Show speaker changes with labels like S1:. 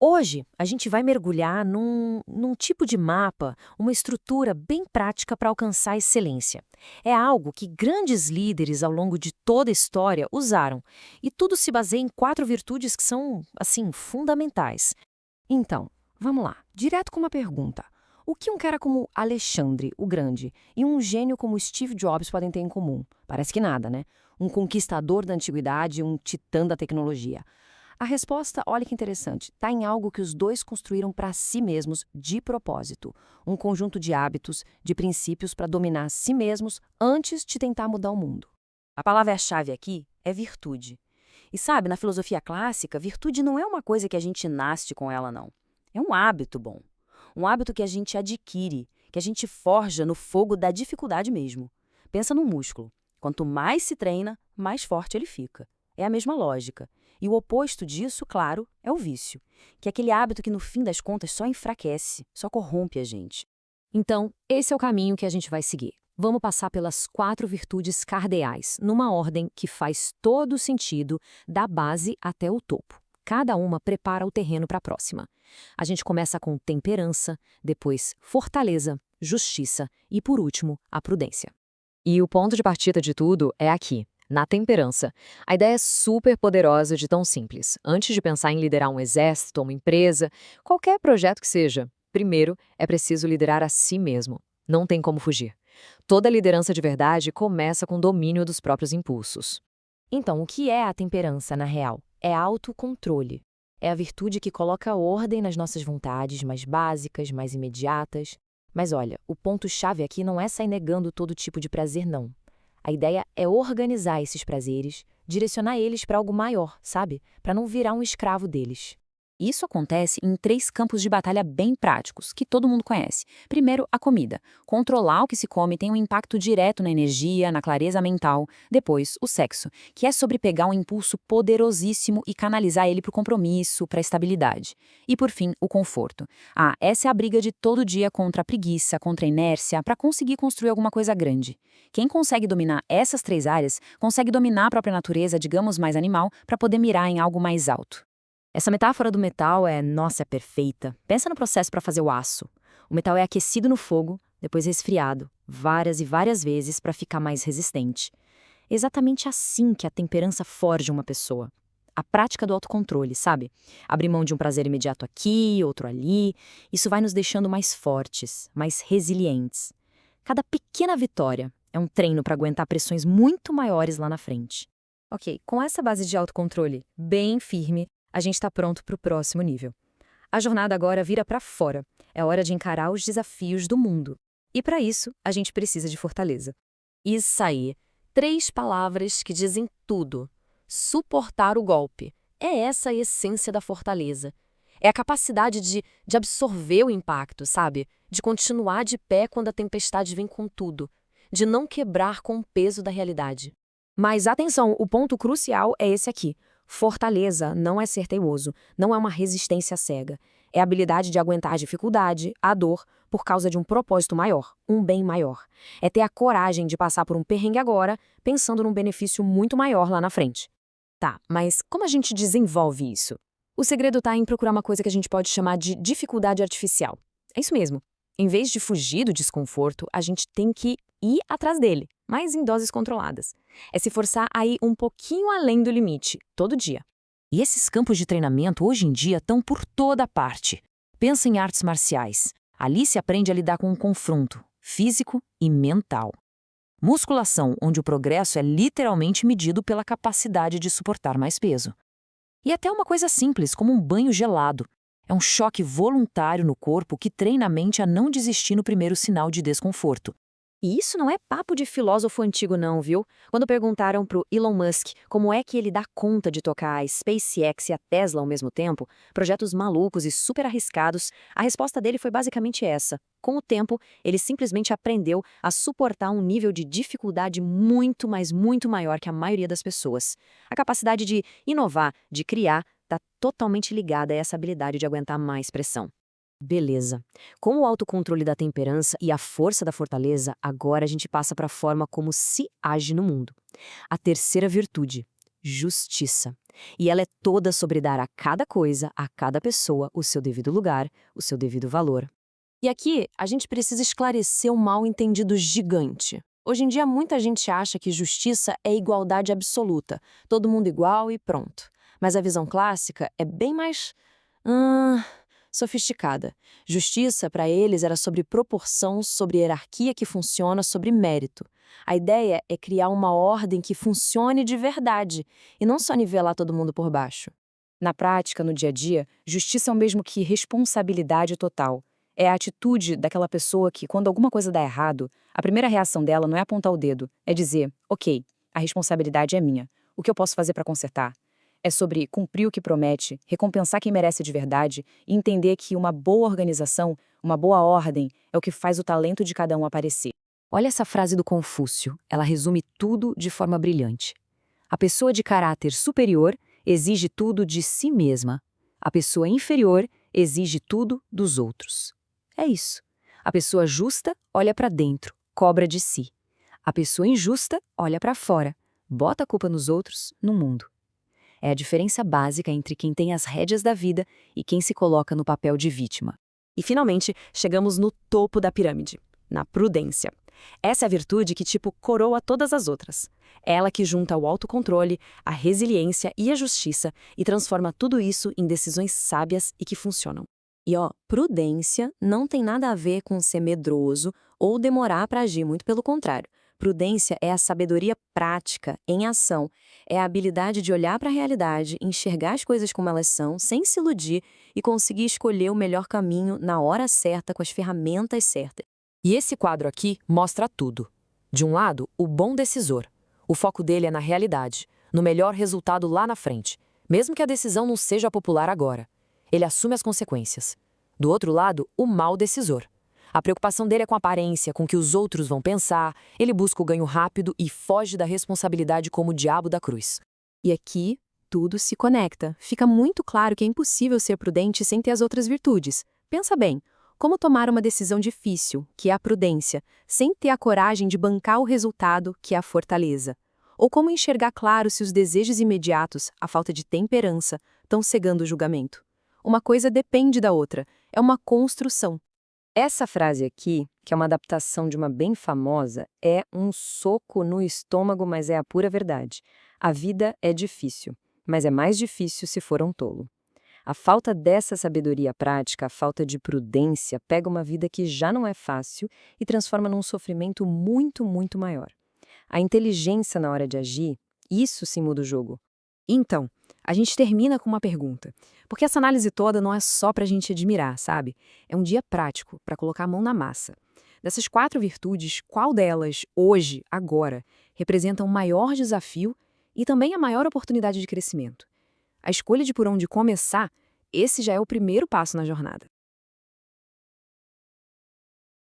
S1: Hoje, a gente vai mergulhar num tipo de mapa, uma estrutura bem prática para alcançar a excelência. É algo que grandes líderes ao longo de toda a história usaram, e tudo se baseia em 4 virtudes que são, assim, fundamentais. Então, vamos lá, direto com uma pergunta. O que um cara como Alexandre, o Grande, e um gênio como Steve Jobs podem ter em comum? Parece que nada, né? Um conquistador da antiguidade e um titã da tecnologia. A resposta, olha que interessante, está em algo que os dois construíram para si mesmos de propósito. Um conjunto de hábitos, de princípios para dominar a si mesmos antes de tentar mudar o mundo. A palavra-chave aqui é virtude. E sabe, na filosofia clássica, virtude não é uma coisa que a gente nasce com ela, não. É um hábito bom. Um hábito que a gente adquire, que a gente forja no fogo da dificuldade mesmo. Pensa no músculo. Quanto mais se treina, mais forte ele fica. É a mesma lógica. E o oposto disso, claro, é o vício, que é aquele hábito que no fim das contas só enfraquece, só corrompe a gente. Então, esse é o caminho que a gente vai seguir. Vamos passar pelas 4 virtudes cardeais, numa ordem que faz todo sentido, da base até o topo. Cada uma prepara o terreno para a próxima. A gente começa com temperança, depois fortaleza, justiça e, por último, a prudência. E o ponto de partida de tudo é aqui, na temperança. A ideia é super poderosa de tão simples. Antes de pensar em liderar um exército, uma empresa, qualquer projeto que seja, primeiro é preciso liderar a si mesmo. Não tem como fugir. Toda liderança de verdade começa com domínio dos próprios impulsos. Então, o que é a temperança, na real? É autocontrole. É a virtude que coloca ordem nas nossas vontades mais básicas, mais imediatas. Mas olha, o ponto-chave aqui não é sair negando todo tipo de prazer, não. A ideia é organizar esses prazeres, direcionar eles para algo maior, sabe? Para não virar um escravo deles. Isso acontece em 3 campos de batalha bem práticos, que todo mundo conhece. Primeiro, a comida. Controlar o que se come tem um impacto direto na energia, na clareza mental. Depois, o sexo, que é sobre pegar um impulso poderosíssimo e canalizar ele para o compromisso, para a estabilidade. E por fim, o conforto. Essa é a briga de todo dia contra a preguiça, contra a inércia, para conseguir construir alguma coisa grande. Quem consegue dominar essas 3 áreas, consegue dominar a própria natureza, digamos, mais animal, para poder mirar em algo mais alto. Essa metáfora do metal nossa, é perfeita. Pensa no processo para fazer o aço. O metal é aquecido no fogo, depois resfriado, várias e várias vezes para ficar mais resistente. É exatamente assim que a temperança forja uma pessoa. A prática do autocontrole, sabe? Abrir mão de um prazer imediato aqui, outro ali. Isso vai nos deixando mais fortes, mais resilientes. Cada pequena vitória é um treino para aguentar pressões muito maiores lá na frente. Ok, com essa base de autocontrole bem firme, a gente está pronto para o próximo nível. A jornada agora vira para fora. É hora de encarar os desafios do mundo. E para isso, a gente precisa de fortaleza. Isso aí. 3 palavras que dizem tudo. Suportar o golpe. É essa a essência da fortaleza. É a capacidade de absorver o impacto, sabe? De continuar de pé quando a tempestade vem com tudo. De não quebrar com o peso da realidade. Mas atenção, o ponto crucial é esse aqui. Fortaleza não é ser teimoso, não é uma resistência cega. É a habilidade de aguentar a dificuldade, a dor, por causa de um propósito maior, um bem maior. É ter a coragem de passar por um perrengue agora, pensando num benefício muito maior lá na frente. Tá, mas como a gente desenvolve isso? O segredo tá em procurar uma coisa que a gente pode chamar de dificuldade artificial. É isso mesmo. Em vez de fugir do desconforto, a gente tem que ir atrás dele, mas em doses controladas. É se forçar a ir um pouquinho além do limite, todo dia. E esses campos de treinamento hoje em dia estão por toda parte. Pensa em artes marciais. Ali se aprende a lidar com um confronto físico e mental. Musculação, onde o progresso é literalmente medido pela capacidade de suportar mais peso. E até uma coisa simples, como um banho gelado. É um choque voluntário no corpo que treina a mente a não desistir no primeiro sinal de desconforto. E isso não é papo de filósofo antigo não, viu? Quando perguntaram pro Elon Musk como é que ele dá conta de tocar a SpaceX e a Tesla ao mesmo tempo, projetos malucos e super arriscados, a resposta dele foi basicamente essa. Com o tempo, ele simplesmente aprendeu a suportar um nível de dificuldade muito, mas muito maior que a maioria das pessoas. A capacidade de inovar, de criar, está totalmente ligada a essa habilidade de aguentar mais pressão. Beleza. Com o autocontrole da temperança e a força da fortaleza, agora a gente passa para a forma como se age no mundo. A terceira virtude, justiça. E ela é toda sobre dar a cada coisa, a cada pessoa, o seu devido lugar, o seu devido valor. E aqui a gente precisa esclarecer um mal-entendido gigante. Hoje em dia muita gente acha que justiça é igualdade absoluta, todo mundo igual e pronto. Mas a visão clássica é bem mais sofisticada. Justiça, para eles, era sobre proporção, sobre hierarquia que funciona, sobre mérito. A ideia é criar uma ordem que funcione de verdade, e não só nivelar todo mundo por baixo. Na prática, no dia a dia, justiça é o mesmo que responsabilidade total. É a atitude daquela pessoa que, quando alguma coisa dá errado, a primeira reação dela não é apontar o dedo, é dizer, ok, a responsabilidade é minha, o que eu posso fazer para consertar? É sobre cumprir o que promete, recompensar quem merece de verdade e entender que uma boa organização, uma boa ordem, é o que faz o talento de cada um aparecer. Olha essa frase do Confúcio, ela resume tudo de forma brilhante. A pessoa de caráter superior exige tudo de si mesma. A pessoa inferior exige tudo dos outros. É isso. A pessoa justa olha para dentro, cobra de si. A pessoa injusta olha para fora, bota a culpa nos outros, no mundo. É a diferença básica entre quem tem as rédeas da vida e quem se coloca no papel de vítima. E finalmente, chegamos no topo da pirâmide, na prudência. Essa é a virtude que coroa todas as outras. É ela que junta o autocontrole, a resiliência e a justiça e transforma tudo isso em decisões sábias e que funcionam. E prudência não tem nada a ver com ser medroso ou demorar para agir, muito pelo contrário. Prudência é a sabedoria prática, em ação. É a habilidade de olhar para a realidade, enxergar as coisas como elas são, sem se iludir e conseguir escolher o melhor caminho na hora certa, com as ferramentas certas. E esse quadro aqui mostra tudo. De um lado, o bom decisor. O foco dele é na realidade, no melhor resultado lá na frente, mesmo que a decisão não seja popular agora. Ele assume as consequências. Do outro lado, o mau decisor. A preocupação dele é com a aparência, com o que os outros vão pensar, ele busca o ganho rápido e foge da responsabilidade como o diabo da cruz. E aqui, tudo se conecta. Fica muito claro que é impossível ser prudente sem ter as outras virtudes. Pensa bem, como tomar uma decisão difícil, que é a prudência, sem ter a coragem de bancar o resultado, que é a fortaleza? Ou como enxergar claro se os desejos imediatos, a falta de temperança, estão cegando o julgamento? Uma coisa depende da outra, é uma construção. Essa frase aqui, que é uma adaptação de uma bem famosa, é um soco no estômago, mas é a pura verdade. A vida é difícil, mas é mais difícil se for um tolo. A falta dessa sabedoria prática, a falta de prudência, pega uma vida que já não é fácil e transforma num sofrimento muito, muito maior. A inteligência na hora de agir, isso sim muda o jogo. Então, a gente termina com uma pergunta, porque essa análise toda não é só para a gente admirar, sabe? É um dia prático para colocar a mão na massa. Dessas 4 virtudes, qual delas, hoje, agora, representa o maior desafio e também a maior oportunidade de crescimento? A escolha de por onde começar, esse já é o primeiro passo na jornada.